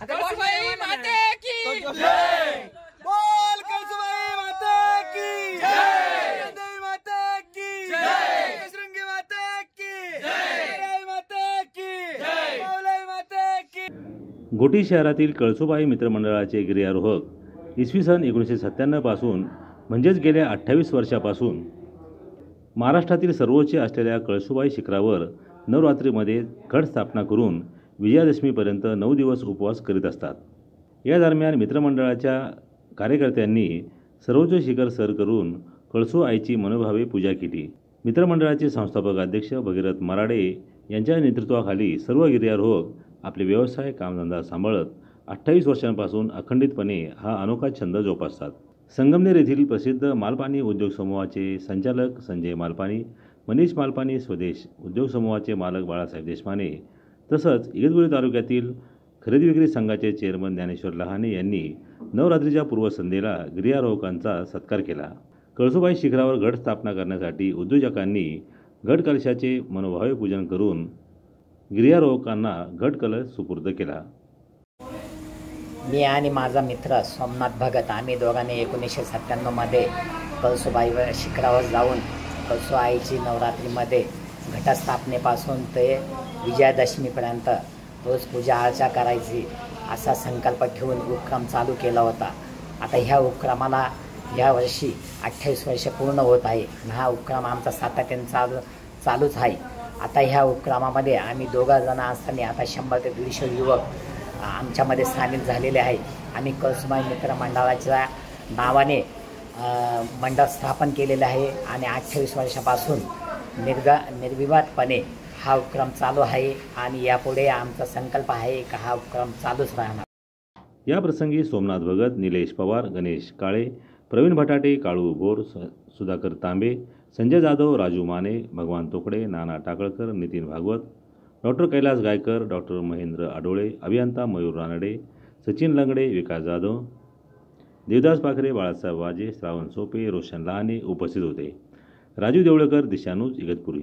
कळसुबाई माते की जय। बोल कळसुबाई माते की जय। देवी माते की जय। बजरंगी माते की जय। माते की जय। मौलाई माते की। घोटी शहरातील कळसुबाई मित्रमंडळाचे गिर्यारोहक इसवी सन 1997 पासून म्हणजेच गेल्या 28 वर्षापासून महाराष्ट्रातील सर्वोच्च असलेल्या कळसुबाई शिखरावर नवरात्रीमध्ये घट स्थापना करून विजयादशमीपर्यंत 9 दिवस उपवास करीत असतात। या दरम्यान मित्रमंडळाच्या कार्यकर्त्यांनी सर्वोच्च शिखर सर करून कळसू आईची मनोभावे पूजा केली। मित्रमंडळाचे संस्थापक अध्यक्ष भगीरथ मराडे यांच्या नेतृत्वाखाली सर्व गिर्यारोहक आपले व्यवसाय कामधंदा सांभाळत 28 वर्षांपासून अखंडितपणे हा अनोखा छंद जोपासतात। संगमनेर येथील प्रसिद्ध मालपानी उद्योग समूहाचे संचालक संजय मालपानी, मनीष मालपानी स्वदेश उद्योग समूहाचे मालक बाळासाहेब देशमाने तसंच इगतपुरी तालुक्यातील खरेदी विक्री संघाचे चेअरमन ज्ञानेश्वर लहाने यांनी नवरात्रीच्या पूर्वसंध्येला गिर्यारोहकांचा सत्कार केला। कळसुबाई शिखरावर घट स्थापना करण्यासाठी उद्योजकांनी घट कलशाचे मनोभावे पूजन करून गिर्यारोहकांना घट कलश सुपूर्द केला। मी आणि माझा मित्र सोमनाथ भगत आम्ही दोघांनी 1997 कळसुबाईवर शिखरावर जाऊन कळसू आईची नवरात्रीमध्ये घटस्थापनेपासून ते विजयादशमीपर्यंत रोज पूजा अर्चा करायची असा संकल्प ठेवून उपक्रम चालू केला होता। आता ह्या उपक्रमाला या वर्षी 28 वर्ष पूर्ण होत आहे आणि हा उपक्रम आमचा सातत्याने चालूच आहे। आता ह्या उपक्रमामध्ये आम्ही दोघं जण असताना आता 100 ते 150 युवक आमच्यामध्ये सामील झालेले आहे। आम्ही कळसुबाई मित्रमंडळाच्या नावाने मंडळ स्थापन केलेले आहे आणि 28 वर्षापासून निर्विवादपणे हा उपक्रम चालू आहे आणि यापुढे आमचा संकल्प आहे की हा उपक्रम चालूच राहणार। या प्रसंगी सोमनाथ भगत, निलेश पवार, गणेश काळे, प्रवीण भटाटे, काळू बोर, सुधाकर तांबे, संजय जाधव, राजू माने, भगवान तोकडे, नाना टाकळकर, नितीन भागवत, डॉक्टर कैलास गायकर, डॉक्टर महेंद्र आडोळे, अभियंता मयूर रानडे, सचिन लंगडे, विकास जाधव, देवदास पाखरे, बाळासाहेब वाजे, श्रावण सोपे, रोशन लहाने उपस्थित होते। राजू देवळकर, दिशानूज, इगतपुरी।